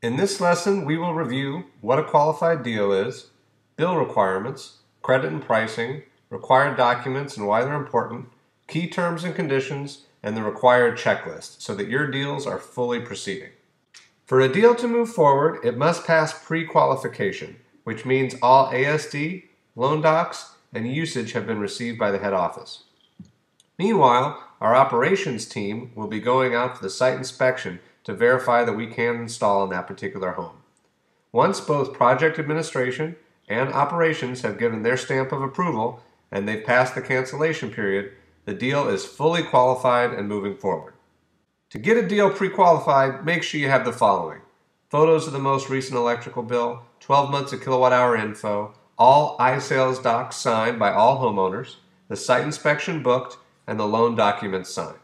In this lesson, we will review what a qualified deal is, bill requirements, credit and pricing, required documents and why they're important, key terms and conditions, and the required checklist so that your deals are fully proceeding. For a deal to move forward, it must pass pre-qualification, which means all ASD, loan docs, and usage have been received by the head office. Meanwhile, our operations team will be going out for the site inspection to verify that we can install in that particular home. Once both project administration and operations have given their stamp of approval and they've passed the cancellation period, the deal is fully qualified and moving forward. To get a deal pre-qualified, make sure you have the following: photos of the most recent electrical bill, 12 months of kilowatt-hour info, all iSales docs signed by all homeowners, the site inspection booked, and the loan documents signed.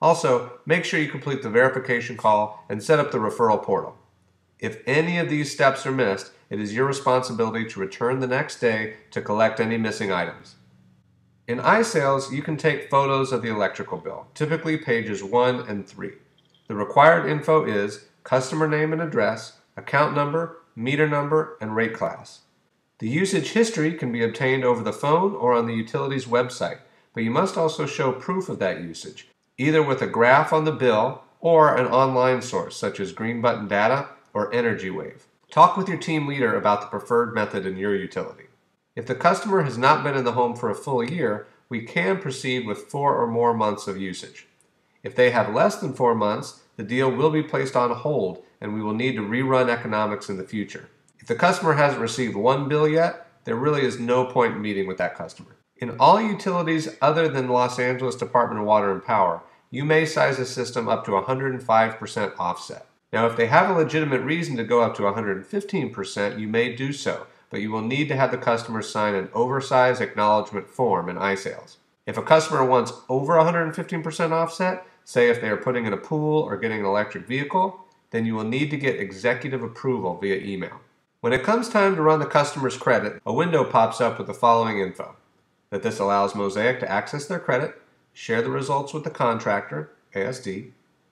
Also, make sure you complete the verification call and set up the referral portal. If any of these steps are missed, it is your responsibility to return the next day to collect any missing items. In iSales, you can take photos of the electrical bill, typically pages 1 and 3. The required info is customer name and address, account number, meter number, and rate class. The usage history can be obtained over the phone or on the utility's website, but you must also show proof of that usage, either with a graph on the bill or an online source such as Green Button Data or EnergyWave. Talk with your team leader about the preferred method in your utility. If the customer has not been in the home for a full year, we can proceed with 4 or more months of usage. If they have less than 4 months, the deal will be placed on hold and we will need to rerun economics in the future. If the customer hasn't received one bill yet, there really is no point in meeting with that customer. In all utilities other than Los Angeles Department of Water and Power, you may size a system up to 105% offset. Now, if they have a legitimate reason to go up to 115%, you may do so, but you will need to have the customer sign an oversized acknowledgement form in iSales. If a customer wants over 115% offset, say if they are putting in a pool or getting an electric vehicle, then you will need to get executive approval via email. When it comes time to run the customer's credit, a window pops up with the following info: that this allows Mosaic to access their credit, share the results with the contractor, ASD,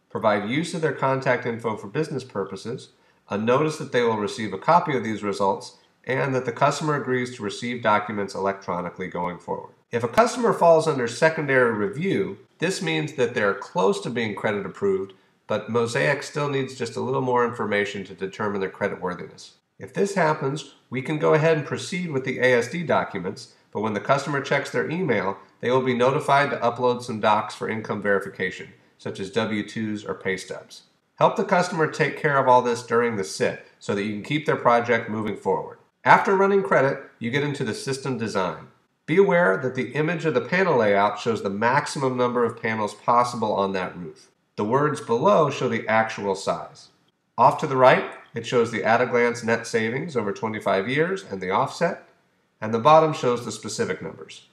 provide use of their contact info for business purposes, a notice that they will receive a copy of these results, and that the customer agrees to receive documents electronically going forward. If a customer falls under secondary review, this means that they're close to being credit approved, but Mosaic still needs just a little more information to determine their creditworthiness. If this happens, we can go ahead and proceed with the ASD documents, but when the customer checks their email, they will be notified to upload some docs for income verification, such as W-2s or pay stubs. Help the customer take care of all this during the SIT so that you can keep their project moving forward. After running credit, you get into the system design. Be aware that the image of the panel layout shows the maximum number of panels possible on that roof. The words below show the actual size. Off to the right, it shows the at-a-glance net savings over 25 years and the offset, and the bottom shows the specific numbers.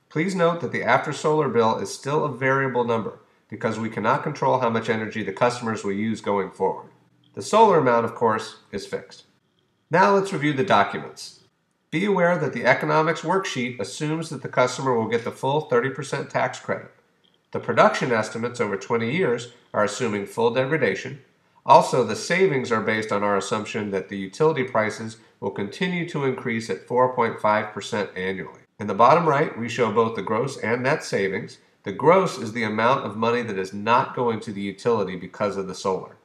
Please note that the after-solar bill is still a variable number because we cannot control how much energy the customers will use going forward. The solar amount, of course, is fixed. Now let's review the documents. Be aware that the economics worksheet assumes that the customer will get the full 30% tax credit. The production estimates over 20 years are assuming full degradation. Also, the savings are based on our assumption that the utility prices will continue to increase at 4.5% annually. In the bottom right, we show both the gross and net savings. The gross is the amount of money that is not going to the utility because of the solar.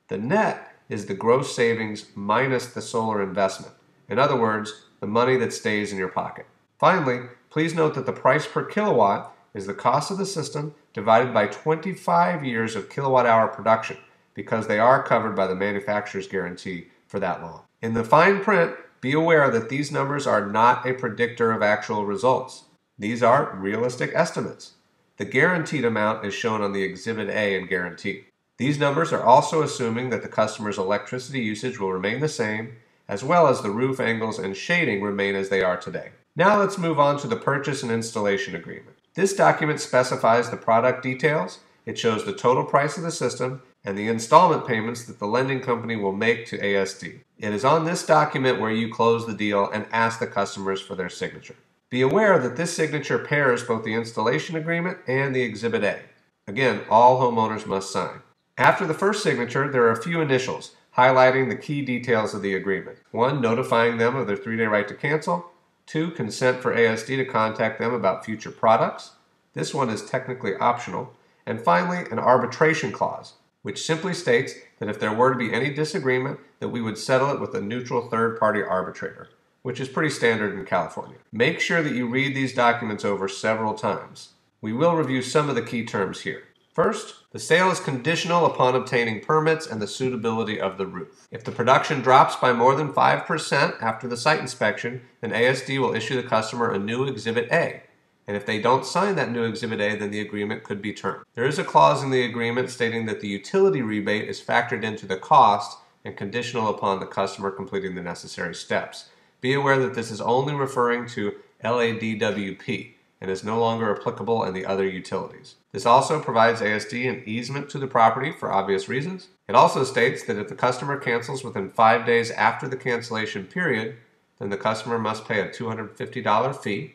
The net is the gross savings minus the solar investment. In other words, the money that stays in your pocket. Finally, please note that the price per kilowatt is the cost of the system divided by 25 years of kilowatt-hour production, because they are covered by the manufacturer's guarantee for that long. In the fine print, be aware that these numbers are not a predictor of actual results. These are realistic estimates. The guaranteed amount is shown on the Exhibit A in Guarantee. These numbers are also assuming that the customer's electricity usage will remain the same, as well as the roof angles and shading remain as they are today. Now let's move on to the Purchase and Installation Agreement. This document specifies the product details, it shows the total price of the system, and the installment payments that the lending company will make to ASD. It is on this document where you close the deal and ask the customers for their signature. Be aware that this signature pairs both the installation agreement and the Exhibit A. Again, all homeowners must sign. After the first signature, there are a few initials, highlighting the key details of the agreement. 1. Notifying them of their 3-day right to cancel. 2. Consent for ASD to contact them about future products. This one is technically optional. And finally, an arbitration clause, which simply states that if there were to be any disagreement, that we would settle it with a neutral third-party arbitrator, which is pretty standard in California. Make sure that you read these documents over several times. We will review some of the key terms here. First, the sale is conditional upon obtaining permits and the suitability of the roof. If the production drops by more than 5% after the site inspection, then ASD will issue the customer a new Exhibit A. And if they don't sign that new Exhibit A, then the agreement could be termed. There is a clause in the agreement stating that the utility rebate is factored into the cost and conditional upon the customer completing the necessary steps. Be aware that this is only referring to LADWP and is no longer applicable in the other utilities. This also provides ASD an easement to the property for obvious reasons. It also states that if the customer cancels within 5 days after the cancellation period, then the customer must pay a $250 fee,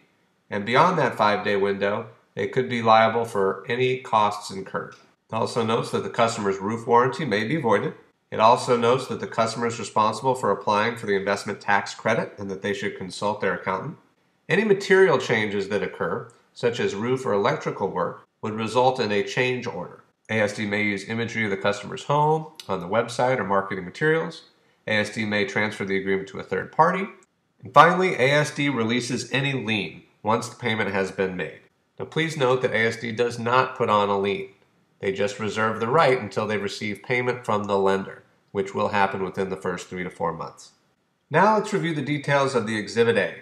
and beyond that 5-day window, they could be liable for any costs incurred. It also notes that the customer's roof warranty may be voided. It also notes that the customer is responsible for applying for the investment tax credit and that they should consult their accountant. Any material changes that occur, such as roof or electrical work, would result in a change order. ASD may use imagery of the customer's home on the website or marketing materials. ASD may transfer the agreement to a third party. And finally, ASD releases any lien once the payment has been made. Now please note that ASD does not put on a lien. They just reserve the right until they receive payment from the lender, which will happen within the first 3 to 4 months. Now let's review the details of the Exhibit A.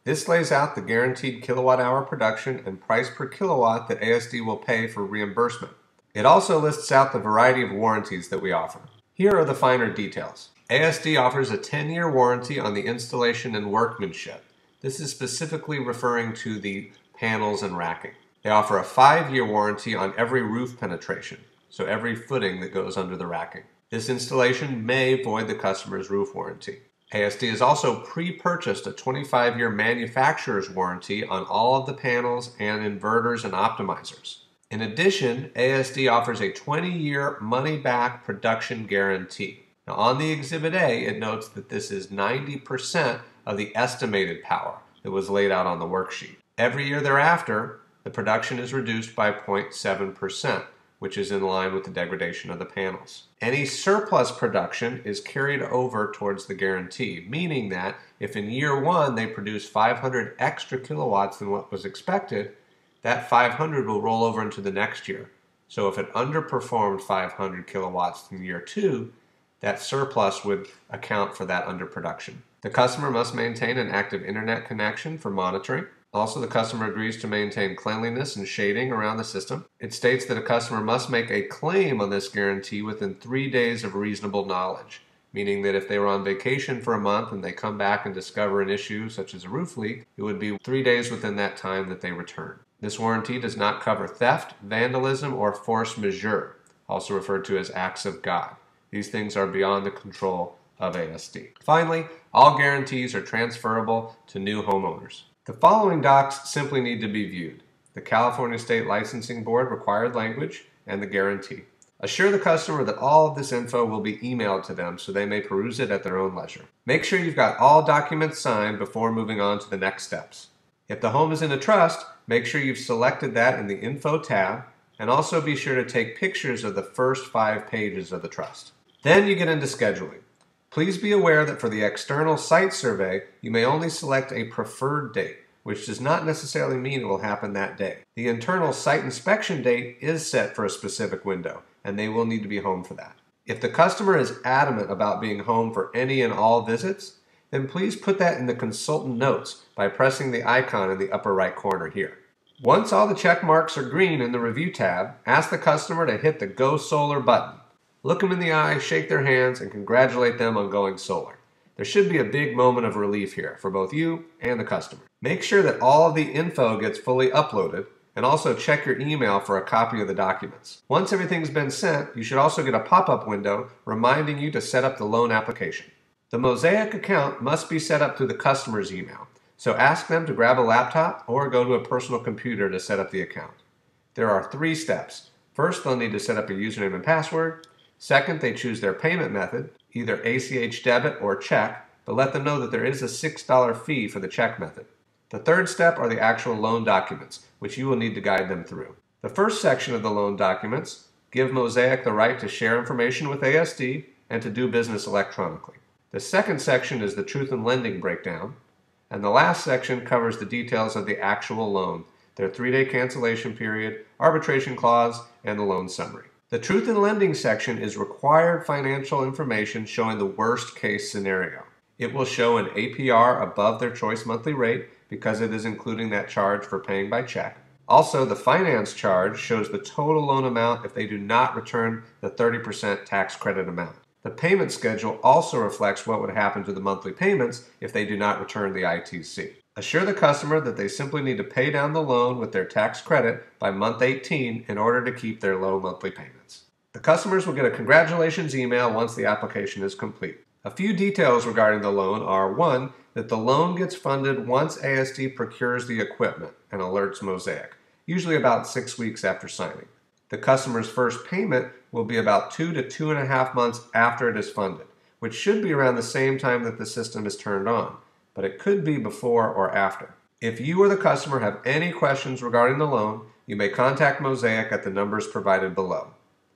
This lays out the guaranteed kilowatt-hour production and price per kilowatt that ASD will pay for reimbursement. It also lists out the variety of warranties that we offer. Here are the finer details. ASD offers a 10-year warranty on the installation and workmanship. This is specifically referring to the panels and racking. They offer a 5-year warranty on every roof penetration, so every footing that goes under the racking. This installation may void the customer's roof warranty. ASD has also pre-purchased a 25-year manufacturer's warranty on all of the panels and inverters and optimizers. In addition, ASD offers a 20-year money-back production guarantee. Now on the Exhibit A, it notes that this is 90% of the estimated power that was laid out on the worksheet. Every year thereafter, the production is reduced by 0.7%, which is in line with the degradation of the panels. Any surplus production is carried over towards the guarantee, meaning that if in year 1 they produce 500 extra kilowatts than what was expected, that 500 will roll over into the next year. So if it underperformed 500 kilowatts in year 2, that surplus would account for that underproduction. The customer must maintain an active internet connection for monitoring. Also, the customer agrees to maintain cleanliness and shading around the system. It states that a customer must make a claim on this guarantee within 3 days of reasonable knowledge, meaning that if they were on vacation for a month and they come back and discover an issue such as a roof leak, it would be 3 days within that time that they return. This warranty does not cover theft, vandalism, or force majeure, also referred to as acts of God. These things are beyond the control of ASD. Finally, all guarantees are transferable to new homeowners. The following docs simply need to be viewed: the California State Licensing Board required language and the guarantee. Assure the customer that all of this info will be emailed to them so they may peruse it at their own leisure. Make sure you've got all documents signed before moving on to the next steps. If the home is in a trust, make sure you've selected that in the Info tab, and also be sure to take pictures of the first 5 pages of the trust. Then you get into scheduling. Please be aware that for the external site survey, you may only select a preferred date, which does not necessarily mean it will happen that day. The internal site inspection date is set for a specific window, and they will need to be home for that. If the customer is adamant about being home for any and all visits, then please put that in the consultant notes by pressing the icon in the upper right corner here. Once all the check marks are green in the Review tab, ask the customer to hit the Go Solar button. Look them in the eye, shake their hands, and congratulate them on going solar. There should be a big moment of relief here for both you and the customer. Make sure that all of the info gets fully uploaded, and also check your email for a copy of the documents. Once everything's been sent, you should also get a pop-up window reminding you to set up the loan application. The Mosaic account must be set up through the customer's email, so ask them to grab a laptop or go to a personal computer to set up the account. There are 3 steps. First, they'll need to set up a username and password. Second, they choose their payment method, either ACH debit or check, but let them know that there is a $6 fee for the check method. The third step are the actual loan documents, which you will need to guide them through. The first section of the loan documents give Mosaic the right to share information with ASD and to do business electronically. The second section is the Truth in Lending breakdown, and the last section covers the details of the actual loan, their 3-day cancellation period, arbitration clause, and the loan summary. The Truth in Lending section is required financial information showing the worst case scenario. It will show an APR above their choice monthly rate because it is including that charge for paying by check. Also, the finance charge shows the total loan amount if they do not return the 30% tax credit amount. The payment schedule also reflects what would happen to the monthly payments if they do not return the ITC. Assure the customer that they simply need to pay down the loan with their tax credit by month 18 in order to keep their low monthly payments. The customers will get a congratulations email once the application is complete. A few details regarding the loan are: 1, that the loan gets funded once ASD procures the equipment and alerts Mosaic, usually about 6 weeks after signing. The customer's first payment will be about 2 to 2.5 months after it is funded, which should be around the same time that the system is turned on, but it could be before or after. If you or the customer have any questions regarding the loan, you may contact Mosaic at the numbers provided below.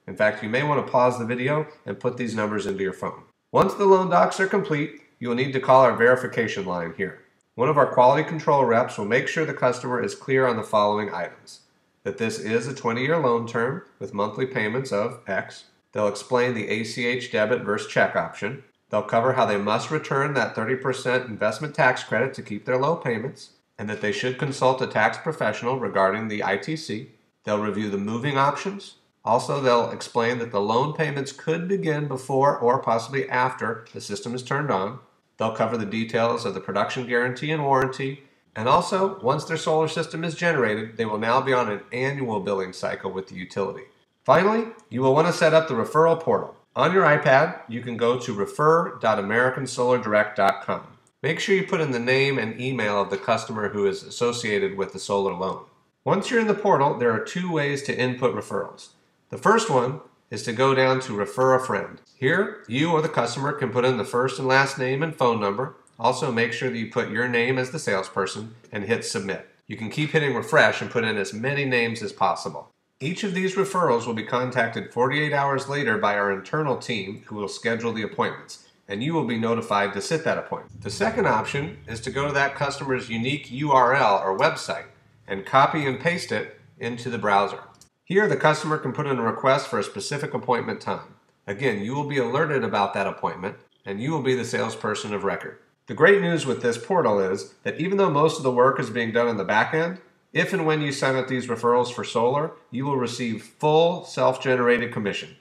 In fact, you may want to pause the video and put these numbers into your phone. Once the loan docs are complete, you will need to call our verification line here. One of our quality control reps will make sure the customer is clear on the following items: that this is a 20-year loan term with monthly payments of X. They'll explain the ACH debit versus check option. They'll cover how they must return that 30% investment tax credit to keep their low payments, and that they should consult a tax professional regarding the ITC. They'll review the moving options. Also, they'll explain that the loan payments could begin before or possibly after the system is turned on. They'll cover the details of the production guarantee and warranty. And also, once their solar system is generated, they will now be on an annual billing cycle with the utility. Finally, you will want to set up the referral portal. On your iPad, you can go to refer.americansolardirect.com. Make sure you put in the name and email of the customer who is associated with the solar loan. Once you're in the portal, there are 2 ways to input referrals. The first one is to go down to Refer a Friend. Here, you or the customer can put in the first and last name and phone number. Also, make sure that you put your name as the salesperson and hit Submit. You can keep hitting refresh and put in as many names as possible. Each of these referrals will be contacted 48 hours later by our internal team who will schedule the appointments, and you will be notified to set that appointment. The second option is to go to that customer's unique URL or website and copy and paste it into the browser. Here, the customer can put in a request for a specific appointment time. Again, you will be alerted about that appointment, and you will be the salesperson of record. The great news with this portal is that even though most of the work is being done in the back end, if and when you sign up these referrals for solar, you will receive full self-generated commission.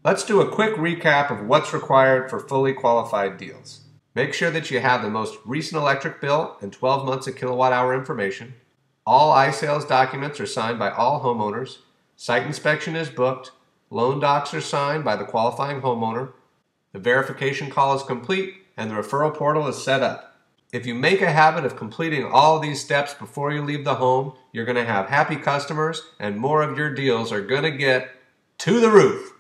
Let's do a quick recap of what's required for fully qualified deals. Make sure that you have the most recent electric bill and 12 months of kilowatt-hour information. All iSales documents are signed by all homeowners. Site inspection is booked. Loan docs are signed by the qualifying homeowner. The verification call is complete, and the referral portal is set up. If you make a habit of completing all these steps before you leave the home, you're going to have happy customers, and more of your deals are going to get to the roof.